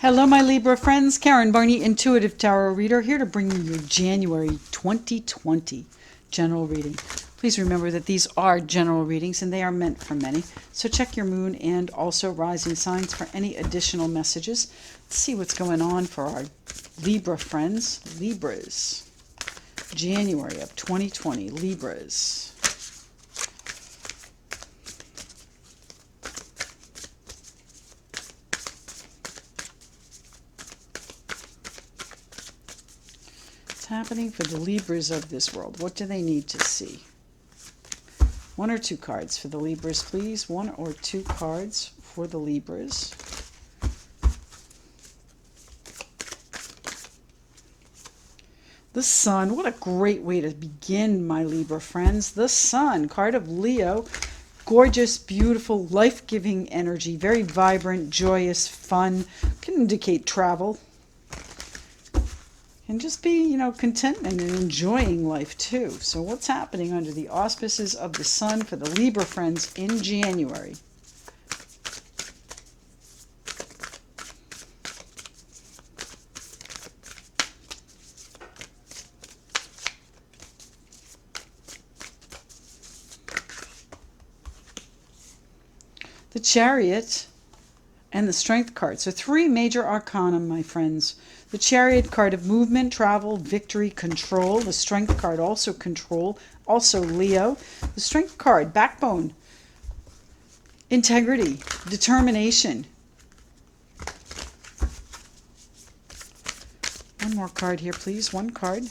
Hello, my Libra friends. Karen Barney, Intuitive Tarot Reader, here to bring you your January 2020 general reading. Please remember that these are general readings and they are meant for many. So check your moon and also rising signs for any additional messages. Let's see what's going on for our Libra friends. Libras. January of 2020. Libras. Happening for the Libras of this world. What do they need to see? One or two cards for the Libras, please. One or two cards for the Libras. The Sun. What a great way to begin, my Libra friends. The Sun, card of Leo. Gorgeous, beautiful, life-giving energy. Very vibrant, joyous, fun. Can indicate travel. And just be, contentment and enjoying life too. So what's happening under the auspices of the Sun for the Libra friends in January? The Chariot and the Strength card. So three major arcana, my friends. The Chariot card of movement, travel, victory, control. The Strength card also control, also Leo. The Strength card, backbone, integrity, determination. One more card here, please. One card.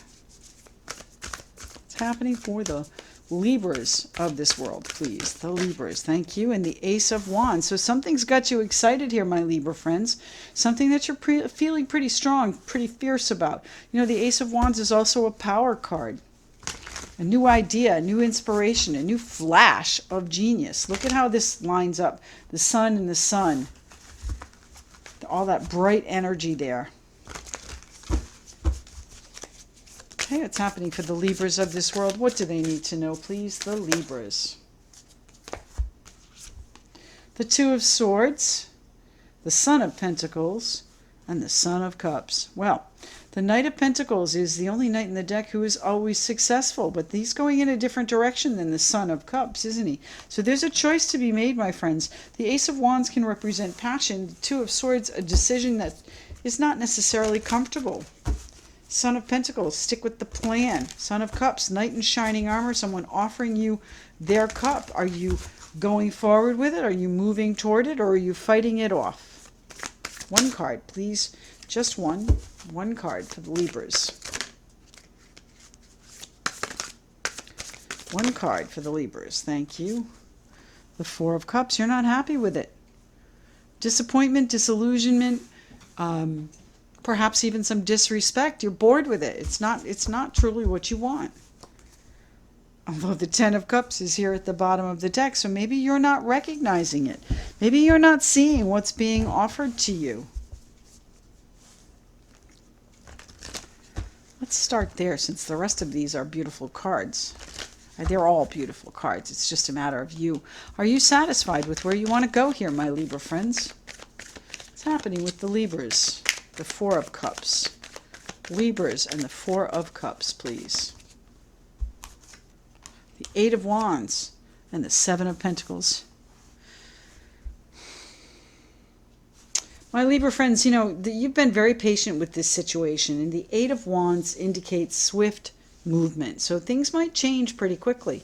What's happening for the Libras of this world, please? The Libras, thank you. And the Ace of Wands. So something's got you excited here, my Libra friends. Something that you're feeling pretty strong, pretty fierce about. The Ace of Wands is also a power card. A new idea, a new inspiration, a new flash of genius. Look at how this lines up. The Sun and the Sun. All that bright energy there. Okay, what's happening for the Libras of this world? What do they need to know, please? The Libras. The Two of Swords, the Son of Pentacles, and the Son of Cups. Well, the Knight of Pentacles is the only knight in the deck who is always successful, but he's going in a different direction than the Son of Cups, isn't he? So there's a choice to be made, my friends. The Ace of Wands can represent passion. The Two of Swords, a decision that is not necessarily comfortable. Son of Pentacles, stick with the plan. Son of Cups, knight in shining armor, someone offering you their cup. Are you going forward with it? Are you moving toward it? Or are you fighting it off? One card, please. Just one. One card for the Libras. One card for the Libras. Thank you. The Four of Cups. You're not happy with it. Disappointment, disillusionment, perhaps even some disrespect. You're bored with it. It's not truly what you want. Although the Ten of Cups is here at the bottom of the deck, so maybe you're not recognizing it. Maybe you're not seeing what's being offered to you. Let's start there, since the rest of these are beautiful cards. They're all beautiful cards. It's just a matter of you. Are you satisfied with where you want to go here, my Libra friends? What's happening with the Libras? The Four of Cups. Libras and the Four of Cups, please. The Eight of Wands and the Seven of Pentacles. My Libra friends, you've been very patient with this situation, and the Eight of Wands indicates swift movement. So things might change pretty quickly.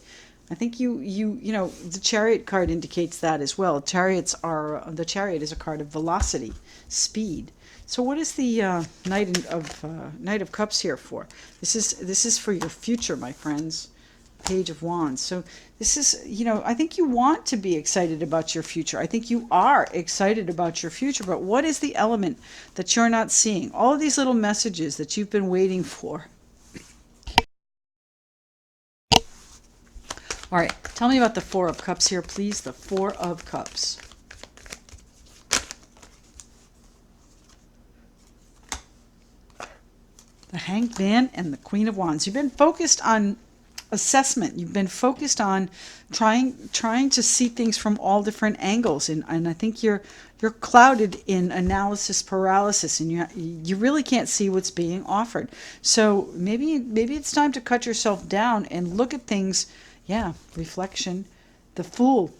I think the Chariot card indicates that as well. The Chariot is a card of velocity, speed. So what is the Knight of Cups here for? This is for your future, my friends. Page of Wands. So this is, I think you want to be excited about your future. I think you are excited about your future, but what is the element that you're not seeing? All of these little messages that you've been waiting for. All right, tell me about the Four of Cups here, please. The Four of Cups. The Hanged Man and the Queen of Wands. You've been focused on assessment. You've been focused on trying to see things from all different angles, and I think you're clouded in analysis paralysis, and you really can't see what's being offered. So maybe it's time to cut yourself down and look at things. Yeah, reflection. The Fool.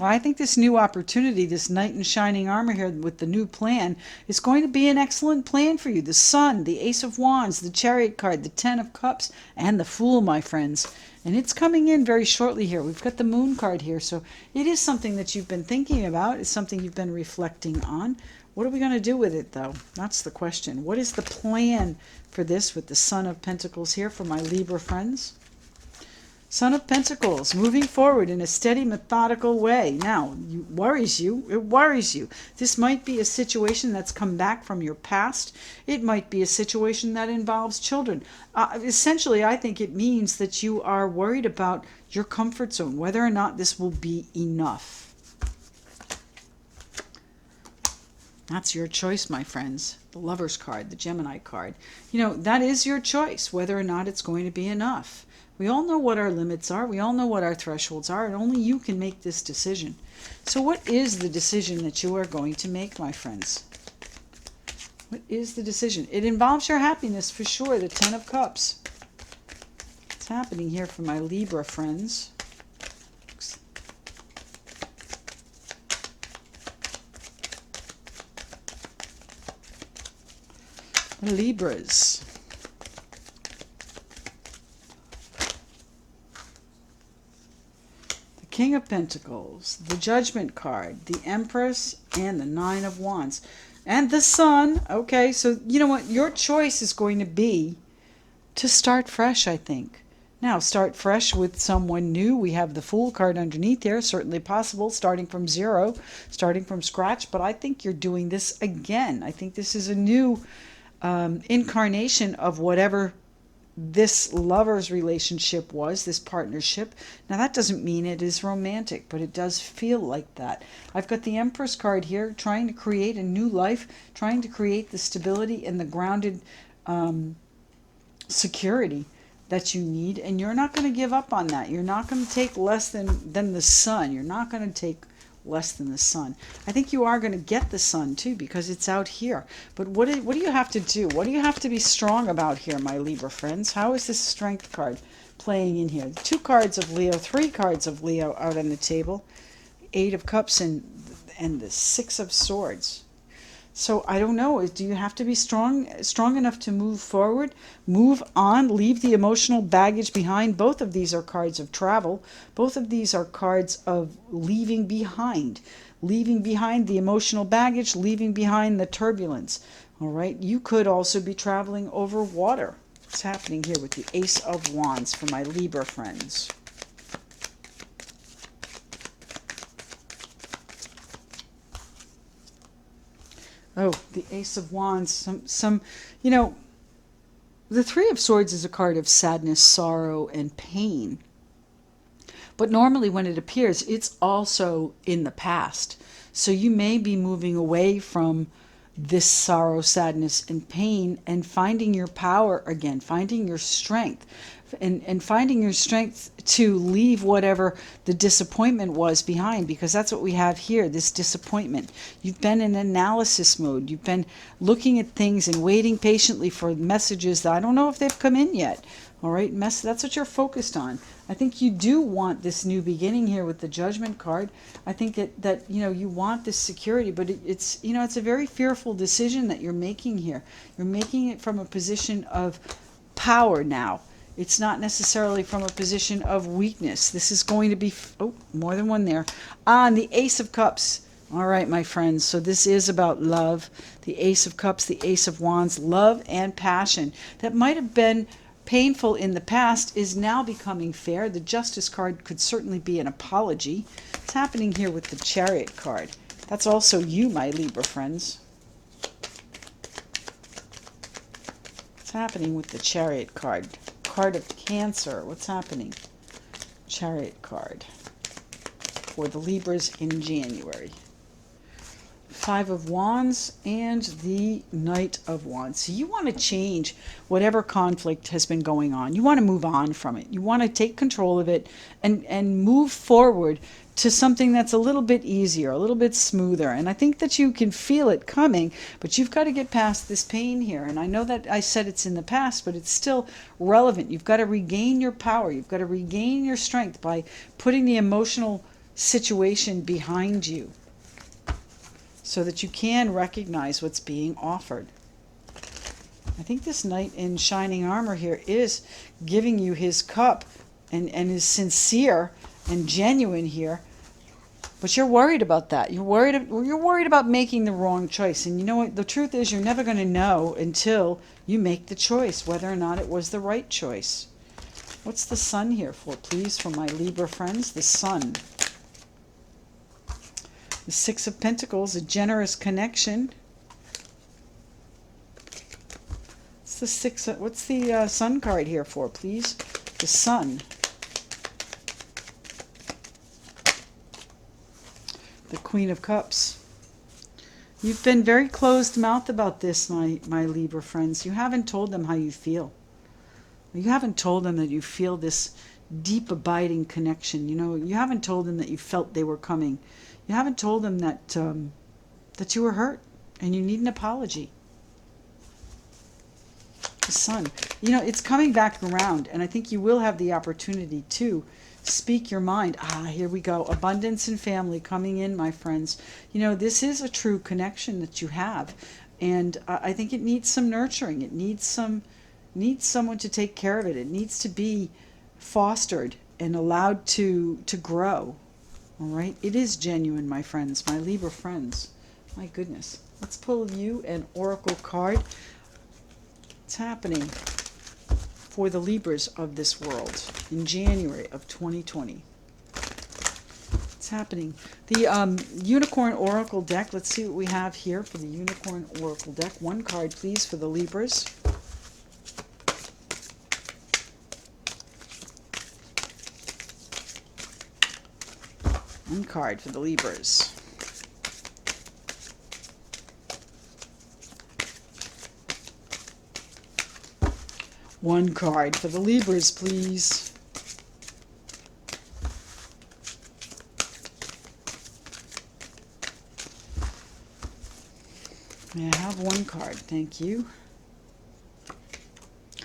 I think this new opportunity, this knight in shining armor here with the new plan, is going to be an excellent plan for you. The Sun, the Ace of Wands, the Chariot card, the Ten of Cups, and the Fool, my friends. And it's coming in very shortly here. We've got the Moon card here, so it is something that you've been thinking about. It's something you've been reflecting on. What are we going to do with it, though? That's the question. What is the plan for this with the Son of Pentacles here for my Libra friends? Son of Pentacles, moving forward in a steady, methodical way. Now, it worries you. This might be a situation that's come back from your past. It might be a situation that involves children. Essentially, I think it means that you are worried about your comfort zone, whether or not this will be enough. That's your choice, my friends. The Lover's card, the Gemini card. That is your choice, whether or not it's going to be enough. We all know what our limits are. We all know what our thresholds are, and only you can make this decision. So what is the decision that you are going to make, my friends? What is the decision? It involves your happiness for sure, the Ten of Cups. What's happening here for my Libra friends? Libras. King of Pentacles, the Judgment card, the Empress, and the Nine of Wands. And the Sun. Okay, so you know what? Your choice is going to be to start fresh, I think. Now, start fresh with someone new. We have the Fool card underneath there. Certainly possible, starting from zero, starting from scratch. But I think you're doing this again. I think this is a new incarnation of whatever this lover's relationship was, this partnership. Now that doesn't mean it is romantic, but it does feel like that. I've got the Empress card here, trying to create a new life, trying to create the stability and the grounded security that you need, and you're not going to give up on that. You're not going to take less than the Sun. You're not going to take less than the Sun. I think you are going to get the Sun too, because it's out here. But what do you have to do? What do you have to be strong about here, my Libra friends? How is this Strength card playing in here? 2 cards of Leo, 3 cards of Leo out on the table, 8 of Cups and the 6 of Swords. So I don't know. Do you have to be strong enough to move forward, move on, leave the emotional baggage behind? Both of these are cards of travel. Both of these are cards of leaving behind the emotional baggage, leaving behind the turbulence. All right. You could also be traveling over water. What's happening here with the Ace of Wands for my Libra friends? Oh, the Ace of Wands. The Three of Swords is a card of sadness, sorrow, and pain. But normally when it appears, it's also in the past. So you may be moving away from this sorrow, sadness, and pain and finding your power again, finding your strength. And finding your strength to leave whatever the disappointment was behind, because that's what we have here, this disappointment. You've been in analysis mode. You've been looking at things and waiting patiently for messages that I don't know if they've come in yet. All right, that's what you're focused on. I think you do want this new beginning here with the Judgment card. I think that you want this security, but it's a very fearful decision that you're making here. You're making it from a position of power now. It's not necessarily from a position of weakness. This is going to be, more than one there. And the Ace of Cups. All right, my friends. So this is about love. The Ace of Cups, the Ace of Wands, love and passion. That might have been painful in the past is now becoming fair. The Justice card could certainly be an apology. It's happening here with the Chariot card. That's also you, my Libra friends. What's happening with the Chariot card? Card of Cancer. What's happening? Chariot card for the Libras in January. Five of Wands and the Knight of Wands. So you want to change whatever conflict has been going on. You want to move on from it. You want to take control of it and move forward to something that's a little bit easier, a little bit smoother. And I think that you can feel it coming, but you've got to get past this pain here. And I know that I said it's in the past, but it's still relevant. You've got to regain your power. You've got to regain your strength by putting the emotional situation behind you, so that you can recognize what's being offered. I think this knight in shining armor here is giving you his cup and is sincere and genuine here. But you're worried about that. You're worried about making the wrong choice. And you know what? The truth is you're never going to know until you make the choice, whether or not it was the right choice. What's the sun here for, please, for my Libra friends? The sun. The Six of Pentacles, a generous connection. What's the sun card here for, please? The sun. The Queen of Cups. You've been very closed-mouthed about this, my Libra friends. You haven't told them how you feel. You haven't told them that you feel this deep, abiding connection. You know, you haven't told them that you felt they were coming. You haven't told them that that you were hurt and you need an apology. The sun. You know, it's coming back around, and I think you will have the opportunity to speak your mind. Here we go. Abundance and family coming in, my friends. You know, this is a true connection that you have, and I think it needs some nurturing. It needs someone to take care of it. It needs to be fostered and allowed to grow. All right? It is genuine, my friends, my Libra friends. My goodness. Let's pull you an oracle card. What's happening for the Libras of this world in January of 2020? What's happening? The Unicorn Oracle deck. Let's see what we have here for the Unicorn Oracle deck. One card, please, for the Libras. One card for the Libras. One card for the Libras, please. May I have one card? Thank you.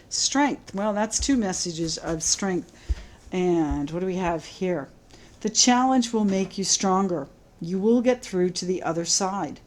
Strength. Well, that's two messages of strength. And what do we have here? The challenge will make you stronger. You will get through to the other side.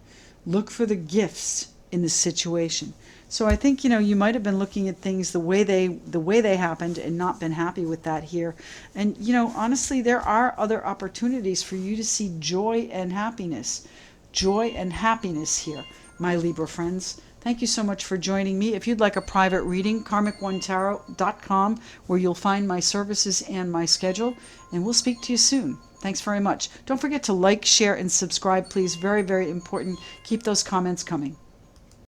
Look for the gifts in the situation. So I think, you know, you might have been looking at things the way they happened and not been happy with that here. And, you know, honestly, there are other opportunities for you to see joy and happiness. Joy and happiness here, my Libra friends. Thank you so much for joining me. If you'd like a private reading, karmic1tarot.com, where you'll find my services and my schedule, and we'll speak to you soon. Thanks very much. Don't forget to like, share, and subscribe, please. Very, very important. Keep those comments coming.